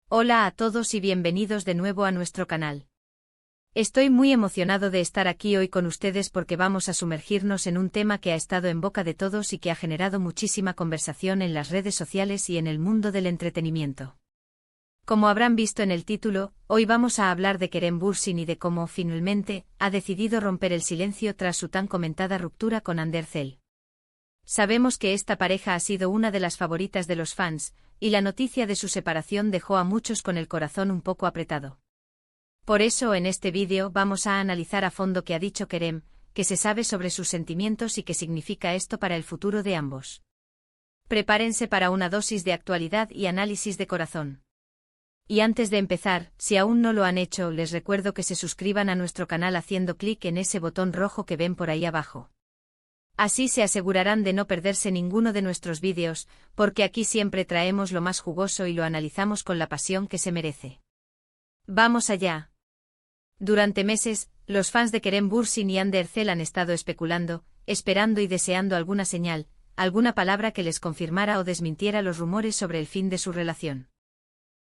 Hola a todos y bienvenidos de nuevo a nuestro canal. Estoy muy emocionado de estar aquí hoy con ustedes porque vamos a sumergirnos en un tema que ha estado en boca de todos y que ha generado muchísima conversación en las redes sociales y en el mundo del entretenimiento. Como habrán visto en el título, hoy vamos a hablar de Kerem Bürsin y de cómo, finalmente, ha decidido romper el silencio tras su tan comentada ruptura con Hande Erçel. Sabemos que esta pareja ha sido una de las favoritas de los fans, y la noticia de su separación dejó a muchos con el corazón un poco apretado. Por eso en este vídeo vamos a analizar a fondo qué ha dicho Kerem, qué se sabe sobre sus sentimientos y qué significa esto para el futuro de ambos. Prepárense para una dosis de actualidad y análisis de corazón. Y antes de empezar, si aún no lo han hecho, les recuerdo que se suscriban a nuestro canal haciendo clic en ese botón rojo que ven por ahí abajo. Así se asegurarán de no perderse ninguno de nuestros vídeos, porque aquí siempre traemos lo más jugoso y lo analizamos con la pasión que se merece. ¡Vamos allá! Durante meses, los fans de Kerem Bürsin y Hande Erçel han estado especulando, esperando y deseando alguna señal, alguna palabra que les confirmara o desmintiera los rumores sobre el fin de su relación.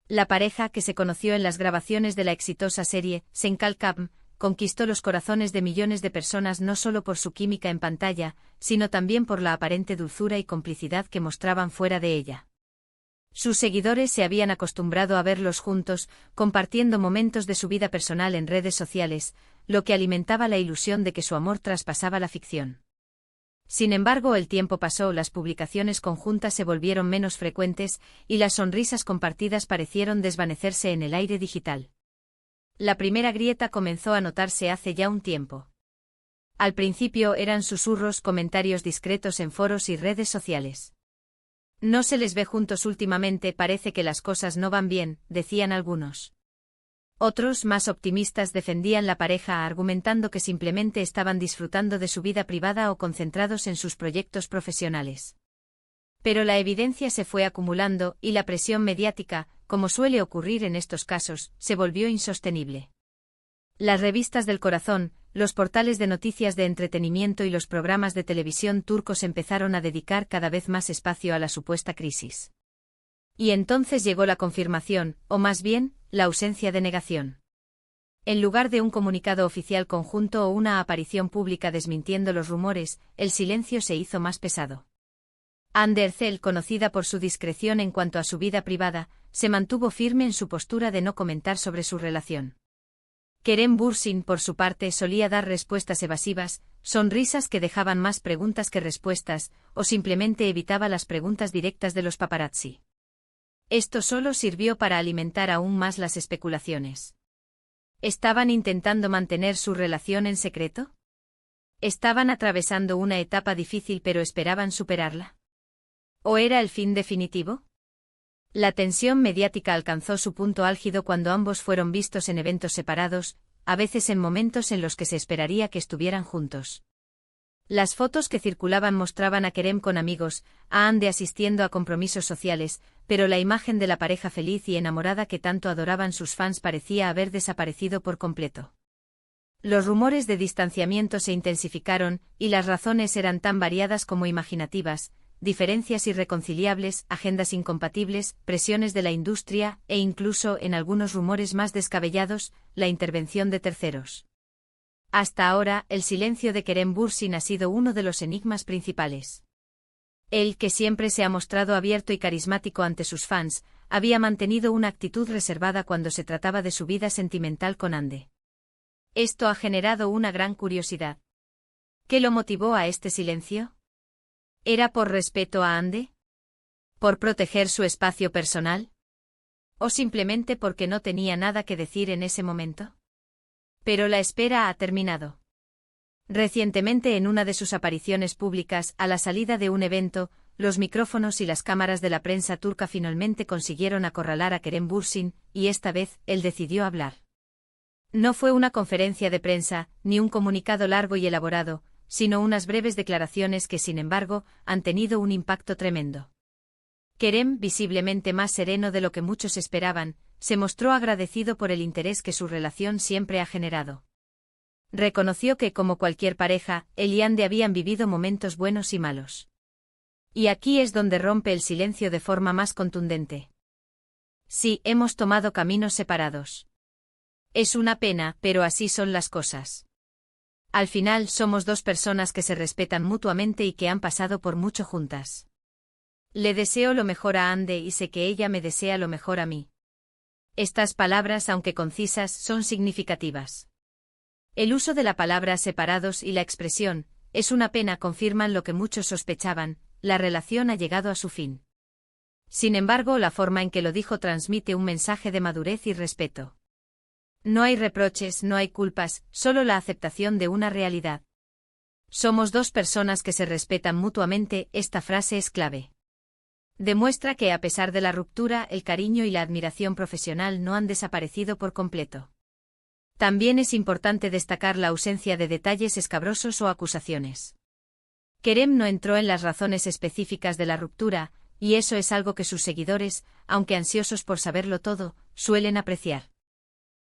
La pareja, que se conoció en las grabaciones de la exitosa serie Senkal Kapm, conquistó los corazones de millones de personas no solo por su química en pantalla, sino también por la aparente dulzura y complicidad que mostraban fuera de ella. Sus seguidores se habían acostumbrado a verlos juntos, compartiendo momentos de su vida personal en redes sociales, lo que alimentaba la ilusión de que su amor traspasaba la ficción. Sin embargo, el tiempo pasó, las publicaciones conjuntas se volvieron menos frecuentes, y las sonrisas compartidas parecieron desvanecerse en el aire digital. La primera grieta comenzó a notarse hace ya un tiempo. Al principio eran susurros, comentarios discretos en foros y redes sociales. No se les ve juntos últimamente, parece que las cosas no van bien, decían algunos. Otros, más optimistas, defendían la pareja argumentando que simplemente estaban disfrutando de su vida privada o concentrados en sus proyectos profesionales. Pero la evidencia se fue acumulando, y la presión mediática, como suele ocurrir en estos casos, se volvió insostenible. Las revistas del corazón, los portales de noticias de entretenimiento y los programas de televisión turcos empezaron a dedicar cada vez más espacio a la supuesta crisis. Y entonces llegó la confirmación, o más bien, la ausencia de negación. En lugar de un comunicado oficial conjunto o una aparición pública desmintiendo los rumores, el silencio se hizo más pesado. Hande Erçel, conocida por su discreción en cuanto a su vida privada, se mantuvo firme en su postura de no comentar sobre su relación. Kerem Bürsin, por su parte, solía dar respuestas evasivas, sonrisas que dejaban más preguntas que respuestas, o simplemente evitaba las preguntas directas de los paparazzi. Esto solo sirvió para alimentar aún más las especulaciones. ¿Estaban intentando mantener su relación en secreto? ¿Estaban atravesando una etapa difícil pero esperaban superarla? ¿O era el fin definitivo? La tensión mediática alcanzó su punto álgido cuando ambos fueron vistos en eventos separados, a veces en momentos en los que se esperaría que estuvieran juntos. Las fotos que circulaban mostraban a Kerem con amigos, a Hande asistiendo a compromisos sociales, pero la imagen de la pareja feliz y enamorada que tanto adoraban sus fans parecía haber desaparecido por completo. Los rumores de distanciamiento se intensificaron, y las razones eran tan variadas como imaginativas: diferencias irreconciliables, agendas incompatibles, presiones de la industria, e incluso, en algunos rumores más descabellados, la intervención de terceros. Hasta ahora, el silencio de Kerem Bürsin ha sido uno de los enigmas principales. Él, que siempre se ha mostrado abierto y carismático ante sus fans, había mantenido una actitud reservada cuando se trataba de su vida sentimental con Hande. Esto ha generado una gran curiosidad. ¿Qué lo motivó a este silencio? ¿Era por respeto a Hande? ¿Por proteger su espacio personal? ¿O simplemente porque no tenía nada que decir en ese momento? Pero la espera ha terminado. Recientemente, en una de sus apariciones públicas, a la salida de un evento, los micrófonos y las cámaras de la prensa turca finalmente consiguieron acorralar a Kerem Bürsin, y esta vez, él decidió hablar. No fue una conferencia de prensa, ni un comunicado largo y elaborado, sino unas breves declaraciones que, sin embargo, han tenido un impacto tremendo. Kerem, visiblemente más sereno de lo que muchos esperaban, se mostró agradecido por el interés que su relación siempre ha generado. Reconoció que, como cualquier pareja, él y Hande habían vivido momentos buenos y malos. Y aquí es donde rompe el silencio de forma más contundente. Sí, hemos tomado caminos separados. Es una pena, pero así son las cosas. Al final somos dos personas que se respetan mutuamente y que han pasado por mucho juntas. Le deseo lo mejor a Ande y sé que ella me desea lo mejor a mí. Estas palabras, aunque concisas, son significativas. El uso de la palabra separados y la expresión, es una pena confirman lo que muchos sospechaban, la relación ha llegado a su fin. Sin embargo, la forma en que lo dijo transmite un mensaje de madurez y respeto. No hay reproches, no hay culpas, solo la aceptación de una realidad. Somos dos personas que se respetan mutuamente, esta frase es clave. Demuestra que a pesar de la ruptura, el cariño y la admiración profesional no han desaparecido por completo. También es importante destacar la ausencia de detalles escabrosos o acusaciones. Kerem no entró en las razones específicas de la ruptura, y eso es algo que sus seguidores, aunque ansiosos por saberlo todo, suelen apreciar.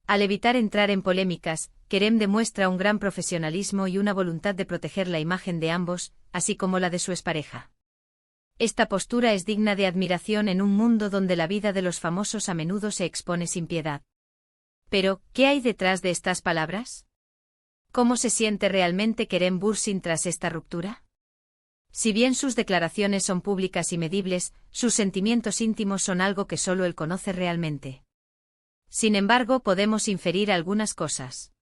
Al evitar entrar en polémicas, Kerem demuestra un gran profesionalismo y una voluntad de proteger la imagen de ambos, así como la de su expareja. Esta postura es digna de admiración en un mundo donde la vida de los famosos a menudo se expone sin piedad. Pero, ¿qué hay detrás de estas palabras? ¿Cómo se siente realmente Kerem Bürsin tras esta ruptura? Si bien sus declaraciones son públicas y medibles, sus sentimientos íntimos son algo que solo él conoce realmente. Sin embargo, podemos inferir algunas cosas.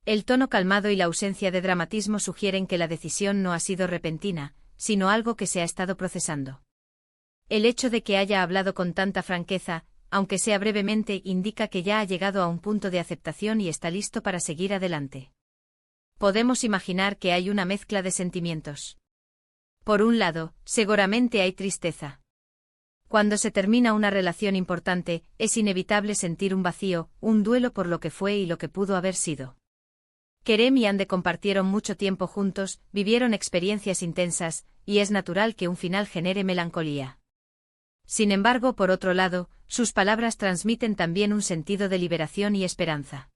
El tono calmado y la ausencia de dramatismo sugieren que la decisión no ha sido repentina, sino algo que se ha estado procesando. El hecho de que haya hablado con tanta franqueza, aunque sea brevemente, indica que ya ha llegado a un punto de aceptación y está listo para seguir adelante. Podemos imaginar que hay una mezcla de sentimientos. Por un lado, seguramente hay tristeza. Cuando se termina una relación importante, es inevitable sentir un vacío, un duelo por lo que fue y lo que pudo haber sido. Kerem y Ande compartieron mucho tiempo juntos, vivieron experiencias intensas, y es natural que un final genere melancolía. Sin embargo, por otro lado, sus palabras transmiten también un sentido de liberación y esperanza.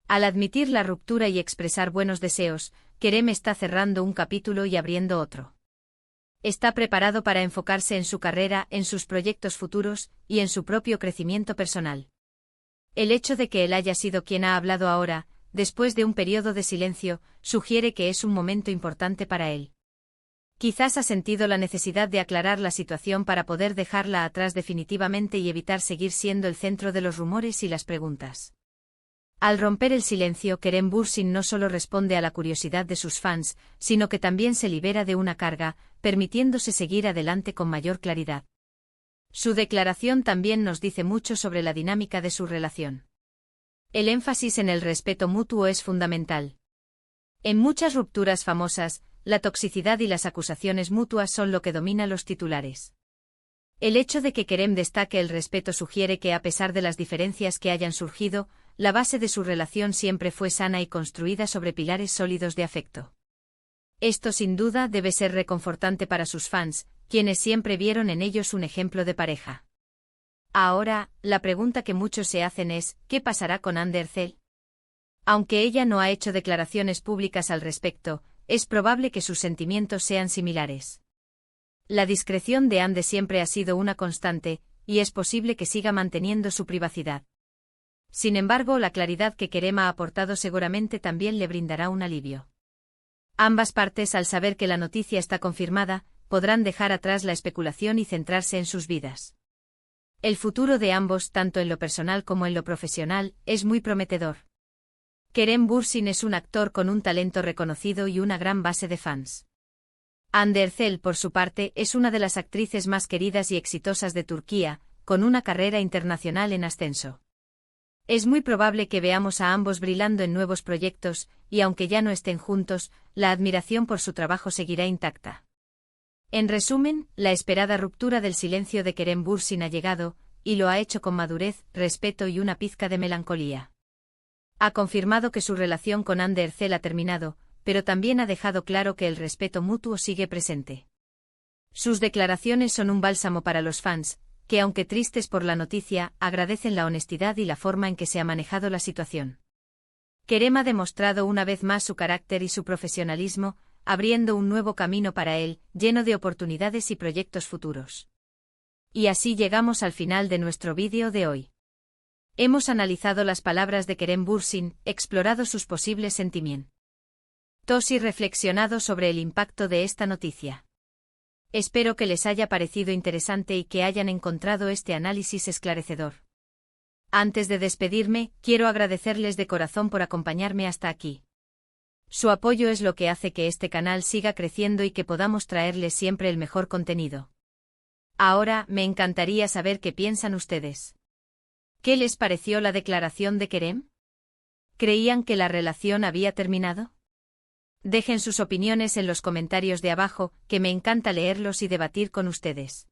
Al admitir la ruptura y expresar buenos deseos, Kerem está cerrando un capítulo y abriendo otro. Está preparado para enfocarse en su carrera, en sus proyectos futuros, y en su propio crecimiento personal. El hecho de que él haya sido quien ha hablado ahora, después de un periodo de silencio, sugiere que es un momento importante para él. Quizás ha sentido la necesidad de aclarar la situación para poder dejarla atrás definitivamente y evitar seguir siendo el centro de los rumores y las preguntas. Al romper el silencio, Kerem Bürsin no solo responde a la curiosidad de sus fans, sino que también se libera de una carga, permitiéndose seguir adelante con mayor claridad. Su declaración también nos dice mucho sobre la dinámica de su relación. El énfasis en el respeto mutuo es fundamental. En muchas rupturas famosas, la toxicidad y las acusaciones mutuas son lo que domina los titulares. El hecho de que Kerem destaque el respeto sugiere que a pesar de las diferencias que hayan surgido, la base de su relación siempre fue sana y construida sobre pilares sólidos de afecto. Esto sin duda debe ser reconfortante para sus fans, quienes siempre vieron en ellos un ejemplo de pareja. Ahora, la pregunta que muchos se hacen es, ¿qué pasará con Hande Erçel? Aunque ella no ha hecho declaraciones públicas al respecto, es probable que sus sentimientos sean similares. La discreción de Hande siempre ha sido una constante, y es posible que siga manteniendo su privacidad. Sin embargo, la claridad que Kerem ha aportado seguramente también le brindará un alivio. Ambas partes, al saber que la noticia está confirmada, podrán dejar atrás la especulación y centrarse en sus vidas. El futuro de ambos, tanto en lo personal como en lo profesional, es muy prometedor. Kerem Bürsin es un actor con un talento reconocido y una gran base de fans. Hande Erçel, por su parte, es una de las actrices más queridas y exitosas de Turquía, con una carrera internacional en ascenso. Es muy probable que veamos a ambos brillando en nuevos proyectos, y aunque ya no estén juntos, la admiración por su trabajo seguirá intacta. En resumen, la esperada ruptura del silencio de Kerem Bürsin ha llegado, y lo ha hecho con madurez, respeto y una pizca de melancolía. Ha confirmado que su relación con Hande Erçel ha terminado, pero también ha dejado claro que el respeto mutuo sigue presente. Sus declaraciones son un bálsamo para los fans, que aunque tristes por la noticia, agradecen la honestidad y la forma en que se ha manejado la situación. Kerem ha demostrado una vez más su carácter y su profesionalismo, abriendo un nuevo camino para él, lleno de oportunidades y proyectos futuros. Y así llegamos al final de nuestro vídeo de hoy. Hemos analizado las palabras de Kerem Bürsin, explorado sus posibles sentimientos y reflexionado sobre el impacto de esta noticia. Espero que les haya parecido interesante y que hayan encontrado este análisis esclarecedor. Antes de despedirme, quiero agradecerles de corazón por acompañarme hasta aquí. Su apoyo es lo que hace que este canal siga creciendo y que podamos traerles siempre el mejor contenido. Ahora, me encantaría saber qué piensan ustedes. ¿Qué les pareció la declaración de Kerem? ¿Creían que la relación había terminado? Dejen sus opiniones en los comentarios de abajo, que me encanta leerlos y debatir con ustedes.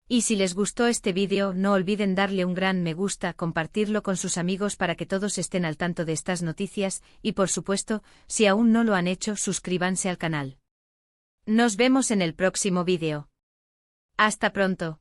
Y si les gustó este vídeo, no olviden darle un gran me gusta, compartirlo con sus amigos para que todos estén al tanto de estas noticias, y por supuesto, si aún no lo han hecho, suscríbanse al canal. Nos vemos en el próximo vídeo. Hasta pronto.